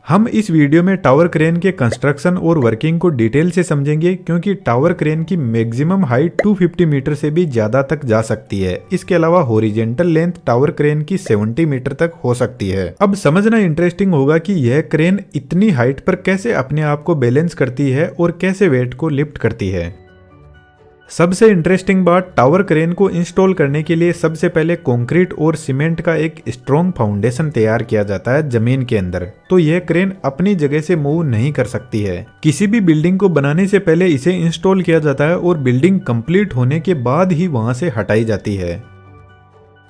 हम इस वीडियो में टावर क्रेन के कंस्ट्रक्शन और वर्किंग को डिटेल से समझेंगे क्योंकि टावर क्रेन की मैक्सिमम हाइट 250 मीटर से भी ज़्यादा तक जा सकती है। इसके अलावा हॉरिजेंटल लेंथ टावर क्रेन की 70 मीटर तक हो सकती है। अब समझना इंटरेस्टिंग होगा कि यह क्रेन इतनी हाइट पर कैसे अपने आप को बैलेंस करती है और कैसे वेट को लिफ्ट करती है। सबसे इंटरेस्टिंग बात, टावर क्रेन को इंस्टॉल करने के लिए सबसे पहले कंक्रीट और सीमेंट का एक स्ट्रॉन्ग फाउंडेशन तैयार किया जाता है जमीन के अंदर। तो यह क्रेन अपनी जगह से मूव नहीं कर सकती है। किसी भी बिल्डिंग को बनाने से पहले इसे इंस्टॉल किया जाता है और बिल्डिंग कंप्लीट होने के बाद ही वहां से हटाई जाती है।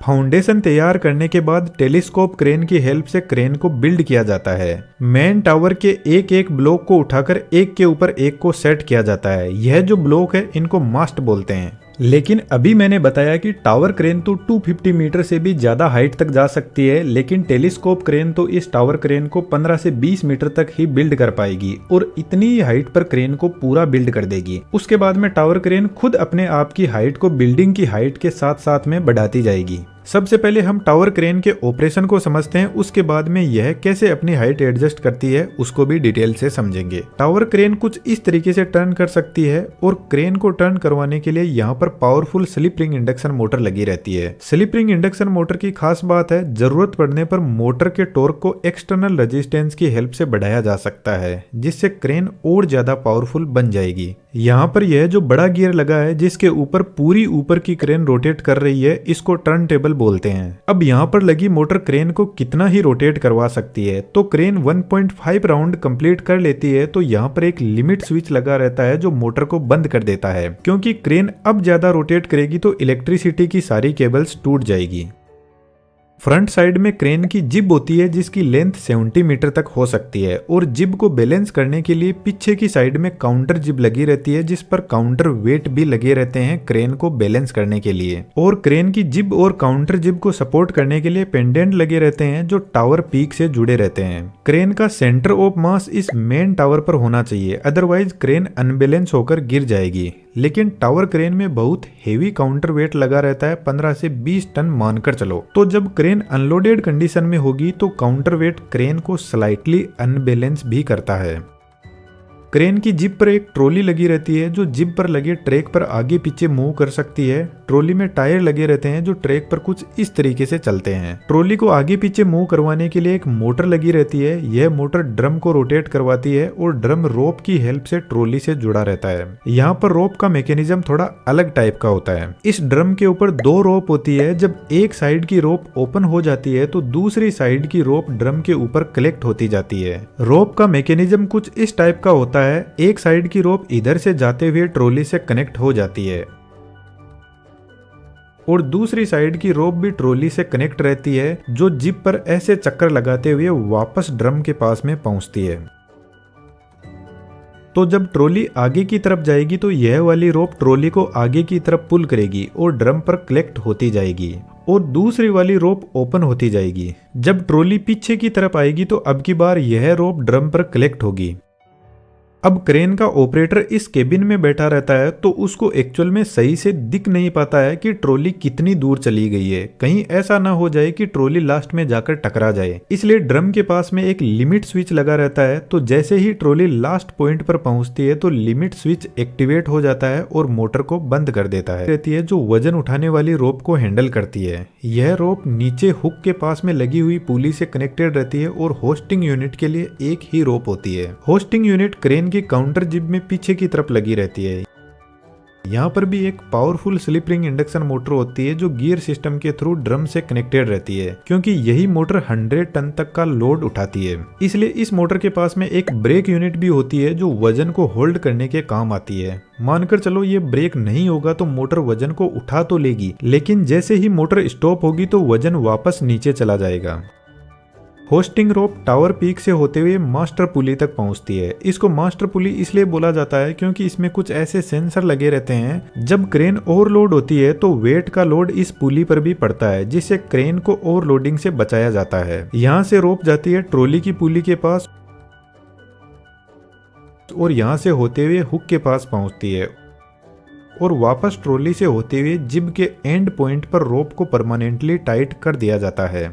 फाउंडेशन तैयार करने के बाद टेलीस्कोप क्रेन की हेल्प से क्रेन को बिल्ड किया जाता है। मेन टावर के एक एक ब्लॉक को उठाकर एक के ऊपर एक को सेट किया जाता है। यह जो ब्लॉक है इनको मास्ट बोलते हैं। लेकिन अभी मैंने बताया कि टावर क्रेन तो 250 मीटर से भी ज्यादा हाइट तक जा सकती है, लेकिन टेलीस्कोप क्रेन तो इस टावर क्रेन को 15 से 20 मीटर तक ही बिल्ड कर पाएगी और इतनी ही हाइट पर क्रेन को पूरा बिल्ड कर देगी। उसके बाद में टावर क्रेन खुद अपने आप की हाइट को बिल्डिंग की हाइट के साथ साथ में बढ़ाती जाएगी। सबसे पहले हम टावर क्रेन के ऑपरेशन को समझते हैं, उसके बाद में यह कैसे अपनी हाइट एडजस्ट करती है उसको भी डिटेल से समझेंगे। टावर क्रेन कुछ इस तरीके से टर्न कर सकती है और क्रेन को टर्न करवाने के लिए यहाँ पर powerful slip ring induction motor लगी रहती है। स्लिप रिंग इंडक्शन मोटर की खास बात है, जरूरत पड़ने पर मोटर के टॉर्क को एक्सटर्नल रेजिस्टेंस की हेल्प से बढ़ाया जा सकता है, जिससे क्रेन और ज्यादा पावरफुल बन जाएगी। यहाँ पर यह जो बड़ा गियर लगा है जिसके ऊपर पूरी ऊपर की क्रेन रोटेट कर रही है, इसको टर्न टेबल बोलते हैं। अब यहाँ पर लगी मोटर क्रेन को कितना ही रोटेट करवा सकती है। तो क्रेन 1.5 राउंड कंप्लीट कर लेती है तो यहाँ पर एक लिमिट स्विच लगा रहता है जो मोटर को बंद कर देता है, क्योंकि क्रेन अब ज्यादा रोटेट करेगी तो इलेक्ट्रिसिटी की सारी केबल्स टूट जाएगी। फ्रंट साइड में क्रेन की जिब होती है जिसकी लेंथ 70 मीटर तक हो सकती है और जिब को बैलेंस करने के लिए पीछे की साइड में काउंटर जिब लगी रहती है जिस पर काउंटर वेट भी लगे रहते हैं क्रेन को बैलेंस करने के लिए। और क्रेन की जिब और काउंटर जिब को सपोर्ट करने के लिए पेंडेंट लगे रहते हैं जो टावर पीक से जुड़े रहते हैं। क्रेन का सेंटर ऑफ मास इस मेन टावर पर होना चाहिए, अदरवाइज क्रेन अनबैलेंस होकर गिर जाएगी। लेकिन टावर क्रेन में बहुत हेवी काउंटर वेट लगा रहता है, 15 से 20 टन मानकर चलो। तो जब क्रेन अनलोडेड कंडीशन में होगी तो काउंटर वेट क्रेन को स्लाइटली अनबैलेंस भी करता है। क्रेन की जिब पर एक ट्रॉली लगी रहती है जो जिब पर लगे ट्रैक पर आगे पीछे मूव कर सकती है। ट्रॉली में टायर लगे रहते हैं जो ट्रैक पर कुछ इस तरीके से चलते हैं। ट्रॉली को आगे पीछे मूव करवाने के लिए एक मोटर लगी रहती है। यह मोटर ड्रम को रोटेट करवाती है और ड्रम रोप की हेल्प से ट्रॉली से जुड़ा रहता है। यहाँ पर रोप का मैकेनिज्म थोड़ा अलग टाइप का होता है। इस ड्रम के ऊपर 2 रोप होती है। जब एक साइड की रोप ओपन हो जाती है तो दूसरी साइड की रोप ड्रम के ऊपर कलेक्ट होती जाती है। रोप का मैकेनिज्म कुछ इस टाइप का होता है। एक साइड की रोप इधर से जाते हुए ट्रॉली से कनेक्ट हो जाती है और दूसरी साइड की रोप भी ट्रॉली से कनेक्ट रहती है जो जिप पर ऐसे चक्कर लगाते हुए वापस ड्रम के पास में पहुंचती है। तो जब ट्रॉली आगे की तरफ जाएगी तो यह वाली रोप ट्रॉली को आगे की तरफ पुल करेगी और ड्रम पर कलेक्ट होती जाएगी और दूसरी वाली रोप ओपन होती जाएगी। जब ट्रॉली पीछे की तरफ आएगी तो अब की बार यह रोप ड्रम पर कलेक्ट होगी। अब क्रेन का ऑपरेटर इस केबिन में बैठा रहता है तो उसको एक्चुअल में सही से दिख नहीं पाता है कि ट्रॉली कितनी दूर चली गई है। कहीं ऐसा ना हो जाए कि ट्रॉली लास्ट में जाकर टकरा जाए, इसलिए ड्रम के पास में एक लिमिट स्विच लगा रहता है। तो जैसे ही ट्रॉली लास्ट पॉइंट पर पहुंचती है तो लिमिट स्विच एक्टिवेट हो जाता है और मोटर को बंद कर देता है। रहती है जो वजन उठाने वाली रोप को हैंडल करती है। यह रोप नीचे हुक के पास में लगी हुई पुली से कनेक्टेड रहती है और होस्टिंग यूनिट के लिए एक ही रोप होती है। होस्टिंग यूनिट क्रेन की काउंटर जिब में पीछे की तरफ लगी रहती है। यहाँ पर भी एक powerful slip ring induction motor होती है जो गियर सिस्टम के थ्रू ड्रम से कनेक्टेड रहती है, क्योंकि यही मोटर 100 टन तक का लोड उठाती है। इसलिए इस मोटर के पास में एक ब्रेक यूनिट भी होती है जो वजन को होल्ड करने के काम आती है। मानकर चलो ये ब्रेक नहीं होगा तो मोटर वजन को उठा तो लेगी, लेकिन जैसे ही मोटर स्टॉप होगी तो वजन वापस नीचे चला जाएगा। होस्टिंग रोप टावर पीक से होते हुए मास्टर पुली तक पहुंचती है। इसको मास्टर पुली इसलिए बोला जाता है क्योंकि इसमें कुछ ऐसे सेंसर लगे रहते हैं। जब क्रेन ओवरलोड होती है तो वेट का लोड इस पुली पर भी पड़ता है, जिससे क्रेन को ओवरलोडिंग से बचाया जाता है। यहाँ से रोप जाती है ट्रॉली की पुली के पास और यहाँ से होते हुए हुक के पास पहुंचती है और वापस ट्रॉली से होते हुए जिब के एंड पॉइंट पर रोप को परमानेंटली टाइट कर दिया जाता है।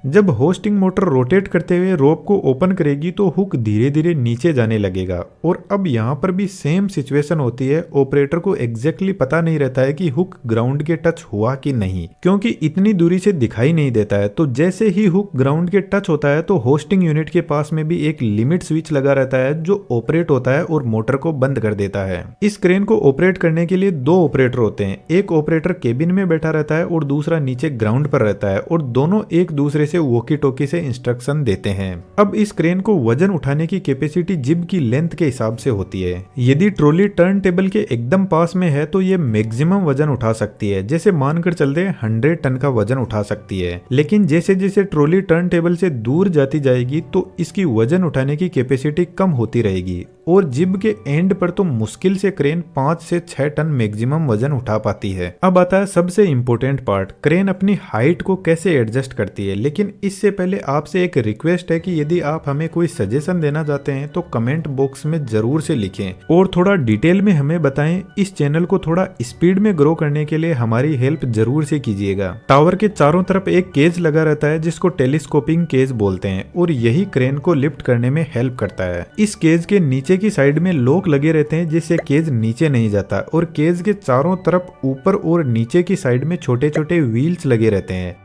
जब होस्टिंग मोटर रोटेट करते हुए रोप को ओपन करेगी तो हुक धीरे धीरे नीचे जाने लगेगा। और अब यहाँ पर भी सेम सिचुएशन होती है, ऑपरेटर को एग्जैक्टली पता नहीं रहता है कि हुक ग्राउंड के टच हुआ कि नहीं, क्योंकि इतनी दूरी से दिखाई नहीं देता है। तो जैसे ही हुक ग्राउंड के टच होता है तो होस्टिंग यूनिट के पास में भी एक लिमिट स्विच लगा रहता है जो ऑपरेट होता है और मोटर को बंद कर देता है। इस क्रेन को ऑपरेट करने के लिए दो ऑपरेटर होते हैं, एक ऑपरेटर केबिन में बैठा रहता है और दूसरा नीचे ग्राउंड पर रहता है, और दोनों एक दूसरे से वॉकी टॉकी से इंस्ट्रक्शन देते हैं। अब इस क्रेन को वजन उठाने की कैपेसिटी जिब की लेंथ के हिसाब से होती है। यदि ट्रॉली टर्न टेबल के एकदम पास में है तो ये मैक्सिमम वजन उठा सकती है, जैसे मानकर चलते 100 टन का वजन उठा सकती है। लेकिन जैसे जैसे ट्रॉली टर्न टेबल से दूर जाती जाएगी तो इसकी वजन उठाने की कैपेसिटी कम होती रहेगी, और जिब के एंड पर तो मुश्किल से क्रेन 5 से 6 टन मैक्सिमम वजन उठा पाती है। अब आता है सबसे इंपॉर्टेंट पार्ट, क्रेन अपनी हाइट को कैसे एडजस्ट करती है। लेकिन इससे पहले आपसे एक रिक्वेस्ट है कि यदि आप हमें कोई सजेशन देना चाहते हैं तो कमेंट बॉक्स में जरूर से लिखें और थोड़ा डिटेल में हमें बताएं। इस चैनल को थोड़ा स्पीड में ग्रो करने के लिए हमारी हेल्प जरूर से कीजिएगा। टावर के चारों तरफ एक केज लगा रहता है जिसको टेलीस्कोपिंग केज बोलते हैं, और यही क्रेन को लिफ्ट करने में हेल्प करता है। इस केज के नीचे की साइड में लॉक लगे रहते हैं जिससे केज नीचे नहीं जाता, और केज के चारों तरफ ऊपर और नीचे की साइड में छोटे छोटे व्हील्स लगे रहते हैं।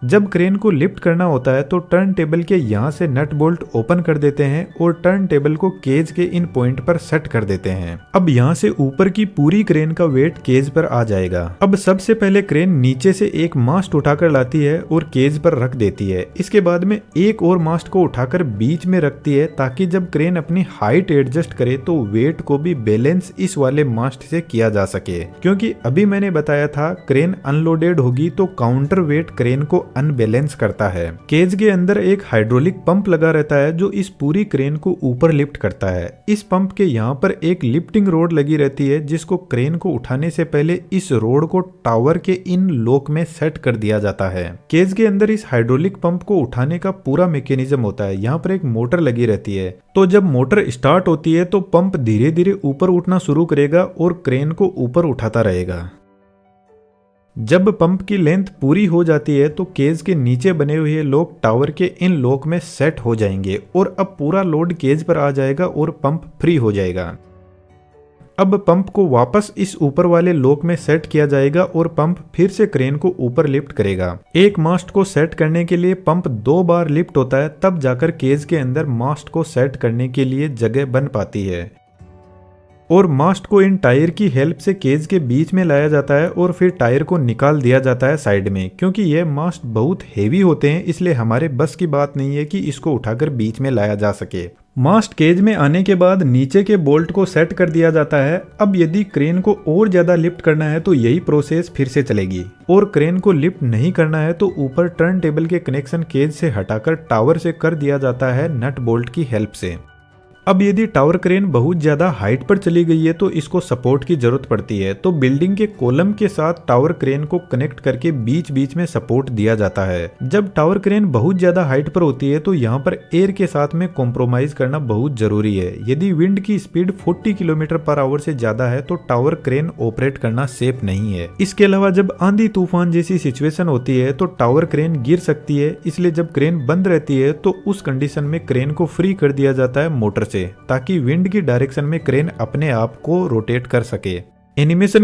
जब क्रेन को लिफ्ट करना होता है तो टर्न टेबल के यहाँ से नट बोल्ट ओपन कर देते हैं और टर्न टेबल को केज के इन पॉइंट पर सेट कर देते हैं। अब यहाँ से ऊपर की पूरी क्रेन का वेट केज पर आ जाएगा। अब सबसे पहले क्रेन नीचे से एक मास्ट उठाकर लाती है और केज पर रख देती है। इसके बाद में एक और मास्ट को उठाकर बीच में रखती है ताकि जब क्रेन अपनी हाइट एडजस्ट करे तो वेट को भी बैलेंस इस वाले मास्ट से किया जा सके, क्योंकि अभी मैंने बताया था क्रेन अनलोडेड होगी तो काउंटर वेट क्रेन को अनबैलेंस करता है। केज के अंदर एक हाइड्रोलिक पंप लगा रहता है जो इस पूरी क्रेन को ऊपर लिफ्ट करता है। इस पंप के यहाँ पर एक लिफ्टिंग रोड लगी रहती है जिसको क्रेन को उठाने से पहले इस रोड को टावर के इन लॉक में सेट कर दिया जाता है। केज के अंदर इस हाइड्रोलिक पंप को उठाने का पूरा मैकेनिज्म होता है। यहाँ पर एक मोटर लगी रहती है, तो जब मोटर स्टार्ट होती है तो पंप धीरे धीरे ऊपर उठना शुरू करेगा और क्रेन को ऊपर उठाता रहेगा। जब पंप की लेंथ पूरी हो जाती है तो केज के नीचे बने हुए लॉक टावर के इन लॉक में सेट हो जाएंगे और अब पूरा लोड केज पर आ जाएगा और पंप फ्री हो जाएगा। अब पंप को वापस इस ऊपर वाले लॉक में सेट किया जाएगा और पंप फिर से क्रेन को ऊपर लिफ्ट करेगा। एक मास्ट को सेट करने के लिए पंप 2 बार लिफ्ट होता है, तब जाकर केज के अंदर मास्ट को सेट करने के लिए जगह बन पाती है। और मास्ट को इन टायर की हेल्प से केज के बीच में लाया जाता है और फिर टायर को निकाल दिया जाता है साइड में, क्योंकि ये मास्ट बहुत हेवी होते हैं इसलिए हमारे बस की बात नहीं है कि इसको उठाकर बीच में लाया जा सके। मास्ट केज में आने के बाद नीचे के बोल्ट को सेट कर दिया जाता है। अब यदि क्रेन को और ज्यादा लिफ्ट करना है तो यही प्रोसेस फिर से चलेगी, और क्रेन को लिफ्ट नहीं करना है तो ऊपर टर्न टेबल के कनेक्शन केज से हटाकर टावर से कर दिया जाता है नट बोल्ट की हेल्प से। अब यदि टावर क्रेन बहुत ज्यादा हाइट पर चली गई है तो इसको सपोर्ट की जरूरत पड़ती है, तो बिल्डिंग के कॉलम के साथ टावर क्रेन को कनेक्ट करके बीच बीच में सपोर्ट दिया जाता है। जब टावर क्रेन बहुत ज्यादा हाइट पर होती है तो यहाँ पर एयर के साथ में कॉम्प्रोमाइज करना बहुत जरूरी है। यदि विंड की स्पीड 40 किलोमीटर पर आवर से ज्यादा है तो टावर क्रेन ऑपरेट करना सेफ नहीं है। इसके अलावा जब आंधी तूफान जैसी सिचुएशन होती है तो टावर क्रेन गिर सकती है, इसलिए जब क्रेन बंद रहती है तो उस कंडीशन में क्रेन को फ्री कर दिया जाता है मोटर से, ताकि विंड की डायरेक्शन में क्रेन अपने आप को रोटेट कर सके। एनिमेशन की